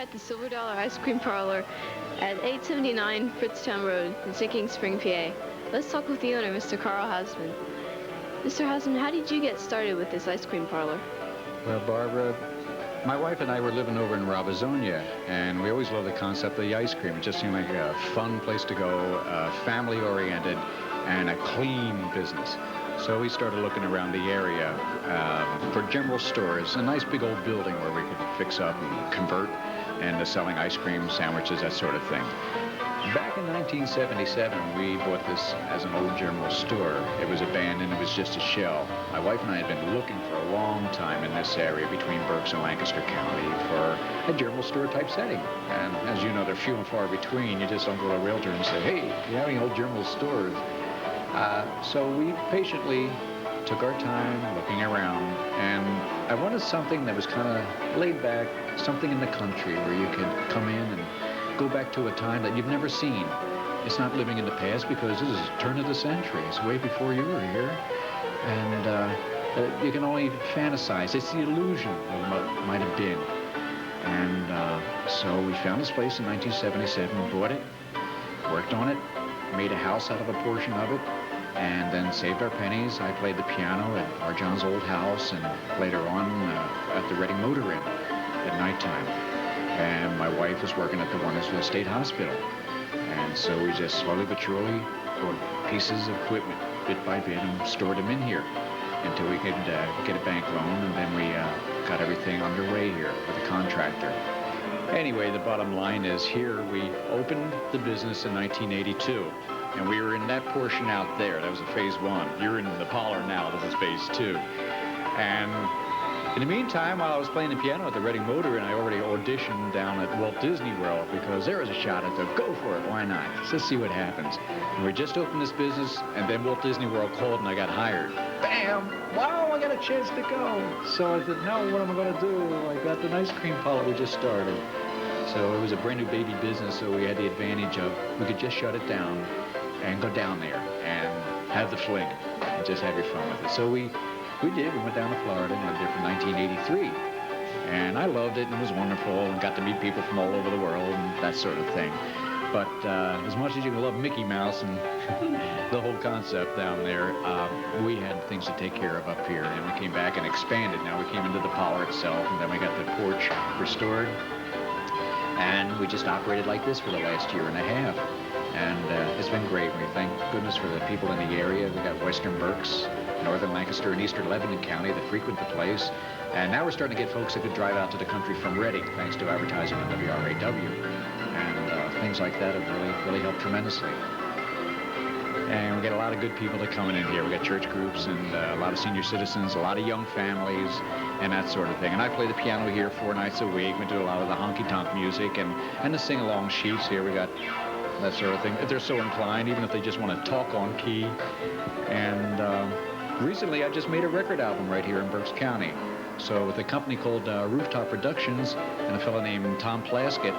at the Silver Dollar Ice Cream Parlor at 879 Fritztown Road in Sinking Spring, PA. Let's talk with the owner, Mr. Karl Hausman. Mr. Hausman, how did you get started with this ice cream parlor? Well, Barbara, my wife and I were living over in Robizonia, and we always loved the concept of the ice cream. It just seemed like a fun place to go, family-oriented, and a clean business. So we started looking around the area for general stores, a nice big old building where we could fix up and convert into selling ice cream, sandwiches, that sort of thing. Back in 1977, we bought this as an old general store. It was abandoned. It was just a shell. My wife and I had been looking for a long time in this area between Berks and Lancaster County for a general store type setting. And as you know, they're few and far between. You just don't go to a realtor and say, hey, do you have any old general stores? So we patiently took our time looking around, and I wanted something that was kind of laid back, something in the country where you could come in and go back to a time that you've never seen. It's not living in the past because this is the turn of the century. It's way before you were here, and you can only fantasize. It's the illusion of what might have been. And so we found this place in 1977, bought it, worked on it, made a house out of a portion of it, and then saved our pennies. I played the piano at our John's old house, and later on at the Reading Motor Inn at nighttime. And my wife was working at the Warnersville State Hospital. And so we just slowly but surely bought pieces of equipment bit by bit and stored them in here until we could get a bank loan, and then we got everything underway here with a contractor. Anyway, the bottom line is here we opened the business in 1982, and we were in that portion out there. That was a phase one. You're in the Parlor now. That was phase two. And in the meantime, while I was playing the piano at the Reading Motor, and I already auditioned down at Walt Disney World because there was a shot at the go for it. Why not? Let's just see what happens. And we just opened this business, and then Walt Disney World called, and I got hired. Bam! Wow, I got a chance to go. So I said, now what am I going to do? I got the ice cream parlor we just started. So it was a brand new baby business, so we had the advantage of we could just shut it down and go down there and have the fling and just have your fun with it. So we did. We went down to Florida and lived there from 1983. And I loved it, and it was wonderful, and got to meet people from all over the world and that sort of thing. But as much as you can love Mickey Mouse and the whole concept down there, we had things to take care of up here, and we came back and expanded. Now we came into the parlor itself, and then we got the porch restored. And we just operated like this for the last year and a half. And it's been great. We thank goodness for the people in the area. We got Western Berks, Northern Lancaster, and Eastern Lebanon County that frequent the place. And now we're starting to get folks that could drive out to the country from Reading, thanks to advertising on WRAW. And things like that have really helped tremendously. And we get a lot of good people that coming in here. We got church groups and a lot of senior citizens, a lot of young families, and that sort of thing. And I play the piano here 4 nights a week. We do a lot of the honky-tonk music and the sing-along sheets here. We got that sort of thing. If they're so inclined, even if they just want to talk on key. And recently, I just made a record album right here in Berks County. So with a company called Rooftop Productions and a fellow named Tom Plaskett,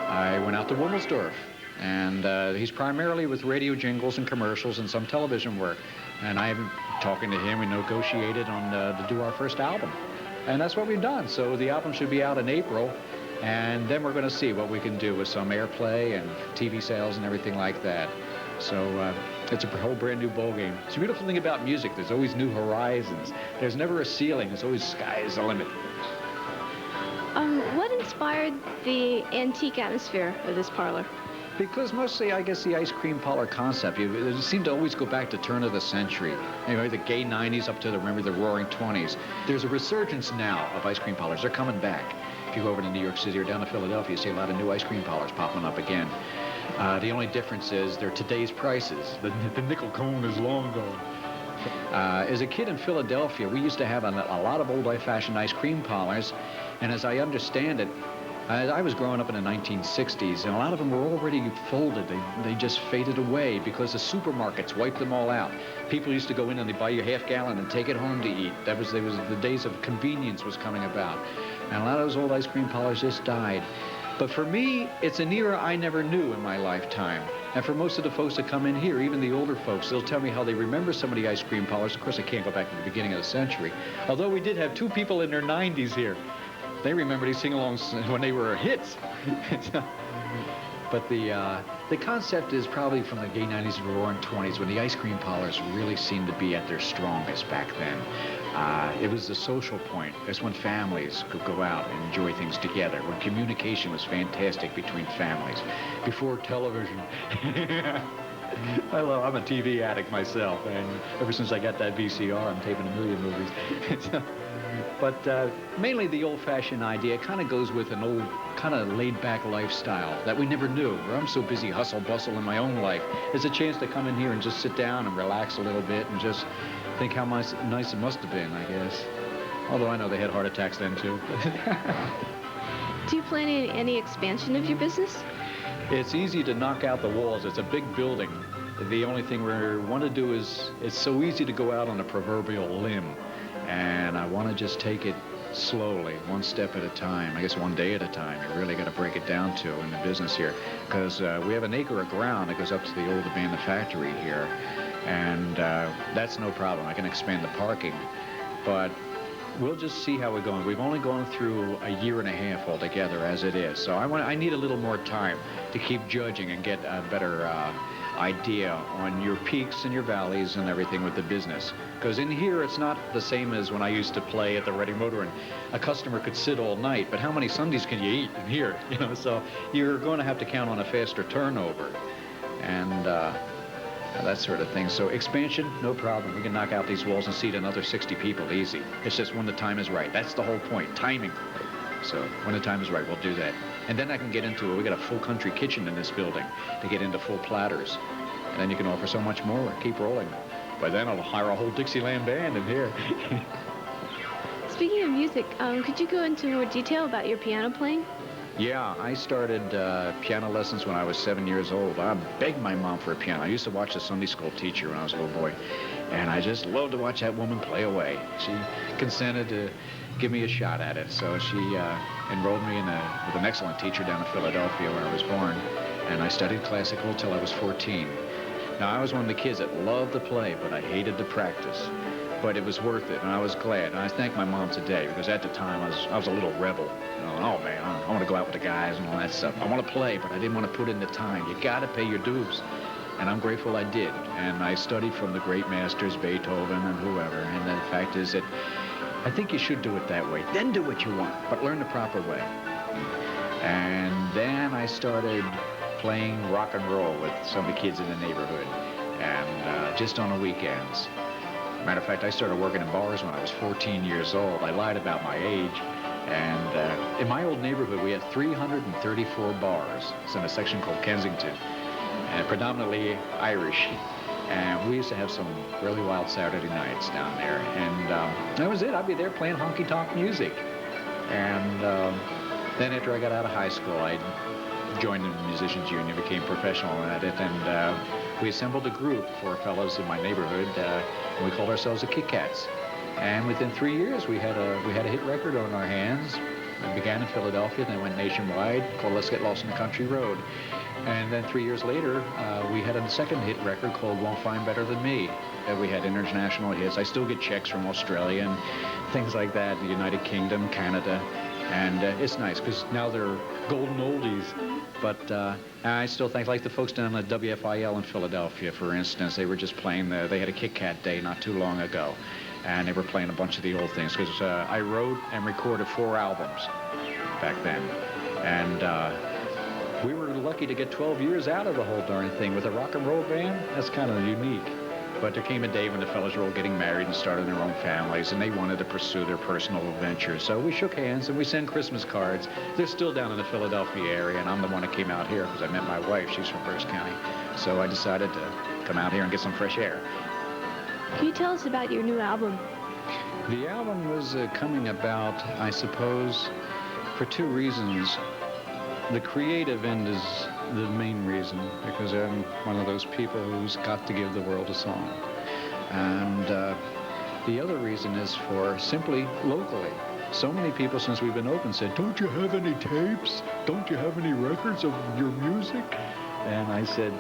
I went out to Wilmersdorf. And he's primarily with radio jingles and commercials and some television work. And I'm talking to him. We negotiated on to do our first album. And that's what we've done. So the album should be out in April. And then we're going to see what we can do with some airplay and TV sales and everything like that. So it's a whole brand new ballgame. It's a beautiful thing about music. There's always new horizons. There's never a ceiling. There's always sky is the limit. What inspired the antique atmosphere of this parlor? Because mostly, I guess, the ice cream parlor concept, it seemed to always go back to turn of the century. Anyway, the gay 90s up to remember the roaring 20s. There's a resurgence now of ice cream parlors. They're coming back. If you go over to New York City or down to Philadelphia, you see a lot of new ice cream parlors popping up again. The only difference is they're today's prices. The nickel cone is long gone. As a kid in Philadelphia, we used to have a lot of old-fashioned ice cream parlors, and as I understand it, I was growing up in the 1960s, and a lot of them were already folded. They just faded away because the supermarkets wiped them all out. People used to go in and they'd buy you a half-gallon and take it home to eat. There was the days of convenience was coming about. And a lot of those old ice cream parlors just died. But for me, it's an era I never knew in my lifetime. And for most of the folks that come in here, even the older folks, they'll tell me how they remember some of the ice cream parlors. Of course, I can't go back to the beginning of the century. Although we did have 2 people in their 90s here. they remember these sing-alongs when they were hits. But the concept is probably from the gay 90s and roaring 20s when the ice cream parlors really seemed to be at their strongest back then. It was the social point. That's when families could go out and enjoy things together, when communication was fantastic between families. Before television. I'm a TV addict myself, and ever since I got that VCR, I'm taping a million movies. But mainly the old-fashioned idea kind of goes with an old, kind of laid-back lifestyle that we never knew. Where I'm so busy hustle-bustle in my own life. It's a chance to come in here and just sit down and relax a little bit and just think how nice it must have been, I guess. Although I know they had heart attacks then, too. Do you plan any expansion of your business? It's easy to knock out the walls. It's a big building. The only thing we want to do is, it's so easy to go out on a proverbial limb. And I want to just take it slowly, one step at a time. I guess one day at a time. You really got to break it down to in the business here. Because we have an acre of ground that goes up to the old abandoned factory here. And that's no problem. I can expand the parking. But we'll just see how we're going. We've only gone through a year and a half altogether as it is. So I need a little more time to keep judging and get a better idea on your peaks and your valleys and everything with the business. Because in here, it's not the same as when I used to play at the Reading Motor and a customer could sit all night, but how many Sundays can you eat in here? You know, so you're going to have to count on a faster turnover and that sort of thing. So expansion, no problem. We can knock out these walls and seat another 60 people easy. It's just when the time is right. That's the whole point, timing. So when the time is right, we'll do that. And then I can get into it. We got a full country kitchen in this building to get into full platters. And then you can offer so much more. Keep rolling. By then I'll hire a whole Dixieland band in here. Speaking of music, could you go into more detail about your piano playing? Yeah, I started piano lessons when I was 7 years old. I begged my mom for a piano. I used to watch the Sunday school teacher when I was a little boy. And I just loved to watch that woman play away. She consented to give me a shot at it. So she enrolled me with an excellent teacher down in Philadelphia where I was born. And I studied classical till I was 14. Now, I was one of the kids that loved to play, but I hated to practice. But it was worth it, and I was glad. And I thank my mom today, because at the time I was a little rebel. You know, oh man, I want to go out with the guys and all that stuff. I want to play, but I didn't want to put in the time. You got to pay your dues. And I'm grateful I did. And I studied from the great masters, Beethoven and whoever. And the fact is that I think you should do it that way. Then do what you want, but learn the proper way. And then I started playing rock and roll with some of the kids in the neighborhood, and just on the weekends. Matter of fact, I started working in bars when I was 14 years old. I lied about my age. And in my old neighborhood, we had 334 bars. It's in a section called Kensington, and predominantly Irish. And we used to have some really wild Saturday nights down there. And that was it. I'd be there playing honky-tonk music. And then after I got out of high school, I joined the Musicians Union, became professional at it, and we assembled a group for fellows in my neighborhood, and we called ourselves the Kit Kats. And within 3 years, we had a hit record on our hands. It began in Philadelphia, then went nationwide, called Let's Get Lost on the Country Road. And then 3 years later, we had a second hit record called Won't Find Better Than Me. We had international hits. I still get checks from Australia and things like that, the United Kingdom, Canada. And it's nice, because now they're golden oldies. But I still think, like the folks down at WFIL in Philadelphia, for instance, they were just playing, they had a Kit Kat Day not too long ago. And they were playing a bunch of the old things, because I wrote and recorded 4 albums back then. And we were lucky to get 12 years out of the whole darn thing with a rock and roll band. That's kind of unique. But there came a day when the fellows were all getting married and started their own families, and they wanted to pursue their personal adventures. So we shook hands, and we sent Christmas cards. They're still down in the Philadelphia area, and I'm the one that came out here because I met my wife. She's from Berks County. So I decided to come out here and get some fresh air. Can you tell us about your new album? The album was coming about, I suppose, for 2 reasons. The creative end is the main reason, because I'm one of those people who's got to give the world a song. And the other reason is for simply locally. So many people since we've been open said, don't you have any tapes? Don't you have any records of your music? And I said,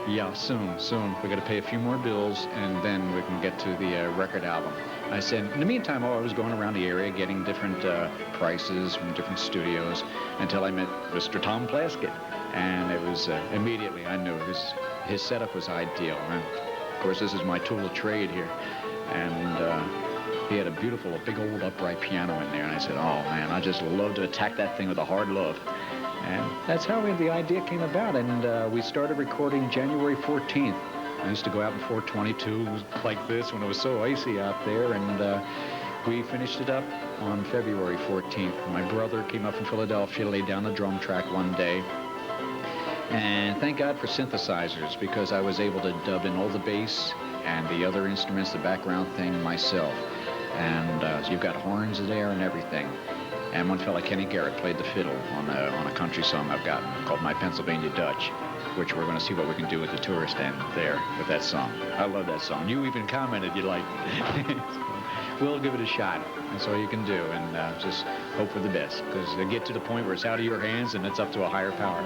Yeah, soon, soon. We got to pay a few more bills, and then we can get to the record album. I said, in the meantime, I was going around the area getting different prices from different studios until I met Mr. Tom Plaskett. And it was immediately, I knew his setup was ideal. And of course, this is my tool of trade here. And he had a big old upright piano in there. And I said, oh, man, I just love to attack that thing with a hard love. And that's how the idea came about. And we started recording January 14th. I used to go out in 422 like this when it was so icy out there. And we finished it up on February 14th. My brother came up from Philadelphia, laid down a drum track one day. And thank God for synthesizers, because I was able to dub in all the bass and the other instruments, the background thing, myself. And you've got horns there and everything. And one fella, Kenny Garrett, played the fiddle on a country song I've got called My Pennsylvania Dutch, which we're going to see what we can do with the tourist end there with that song. I love that song. You even commented you liked it. We'll give it a shot. That's all you can do, and just hope for the best, because they get to the point where it's out of your hands and it's up to a higher power.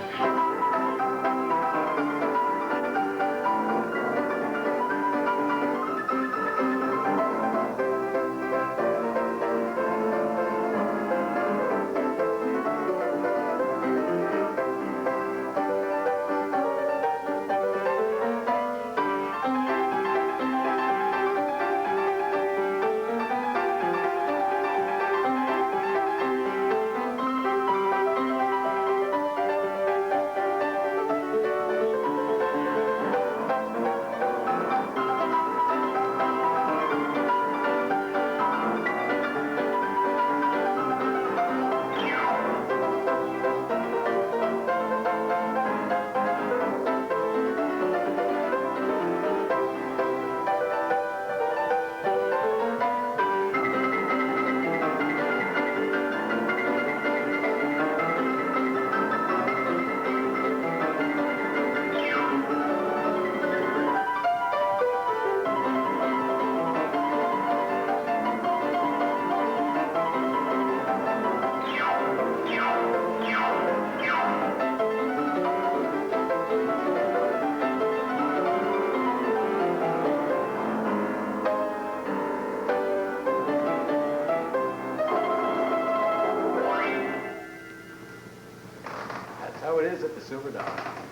That's how it is at the Silver Dollar.